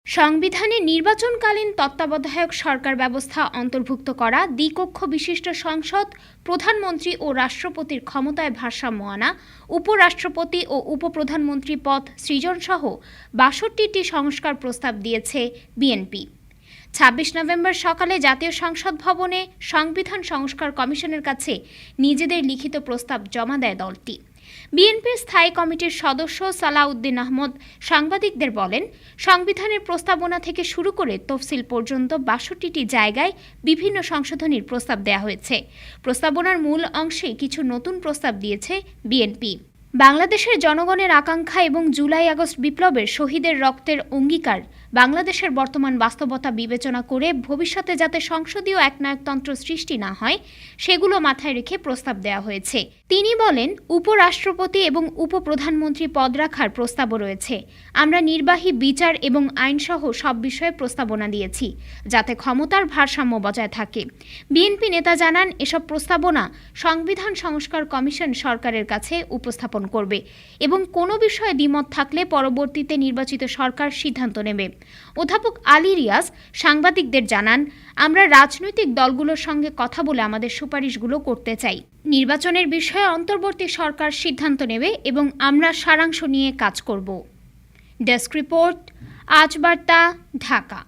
সংবিধানে নির্বাচনকালীন তত্ত্বাবধায়ক সরকার ব্যবস্থা অন্তর্ভুক্ত করা, দ্বিকক্ষ বিশিষ্ট সংসদ, প্রধানমন্ত্রী ও রাষ্ট্রপতির ক্ষমতায় ভারসাম্য আনা, উপরাষ্ট্রপতি ও উপপ্রধানমন্ত্রী পদ সৃজনসহ ৬২টি সংস্কার প্রস্তাব দিয়েছে বিএনপি। ২৬ নভেম্বর সকালে জাতীয় সংসদ ভবনে সংবিধান সংস্কার কমিশনের কাছে নিজেদের লিখিত প্রস্তাব জমা দেয় দলটি। বিএনপির স্থায়ী কমিটির সদস্য সালাউদ্দিন আহমদ সাংবাদিকদের বলেন, সংবিধানের প্রস্তাবনা থেকে শুরু করে তফসিল পর্যন্ত ৬২টি জায়গায় বিভিন্ন সংশোধনীর প্রস্তাব দেওয়া হয়েছে। প্রস্তাবনার মূল অংশে কিছু নতুন প্রস্তাব দিয়েছে বিএনপি। বাংলাদেশের জনগণের আকাঙ্ক্ষা এবং জুলাই-আগস্ট বিপ্লবের শহীদের রক্তের অঙ্গীকার, বাংলাদেশের বর্তমান বাস্তবতা বিবেচনা করে ভবিষ্যতে যাতে সংসদীয় একনায়কতন্ত্র সৃষ্টি না হয় সেগুলো মাথায় রেখে প্রস্তাব দেওয়া হয়েছে। তিনি বলেন, উপরাষ্ট্রপতি এবং উপপ্রধানমন্ত্রী পদ রাখার প্রস্তাবও রয়েছে। আমরা নির্বাহী, বিচার এবং আইনসহ সব বিষয়ে প্রস্তাবনা দিয়েছি যাতে ক্ষমতার ভারসাম্য বজায় থাকে। বিএনপি নেতা জানান, এসব প্রস্তাবনা সংবিধান সংস্কার কমিশন সরকারের কাছে উপস্থাপন করবে এবং কোনো বিষয়ে দ্বিমত থাকলে পরবর্তীতে নির্বাচিত সরকার সিদ্ধান্ত নেবে। অধ্যাপক আলী রিয়াজ সাংবাদিকদের জানান, আমরা রাজনৈতিক দলগুলোর সঙ্গে কথা বলে আমাদের সুপারিশগুলো করতে চাই। নির্বাচনের বিষয়ে অন্তর্বর্তী সরকার সিদ্ধান্ত নেবে এবং আমরা সারাংশ নিয়ে কাজ করব। ডেস্ক রিপোর্ট, আজ বার্তা, ঢাকা।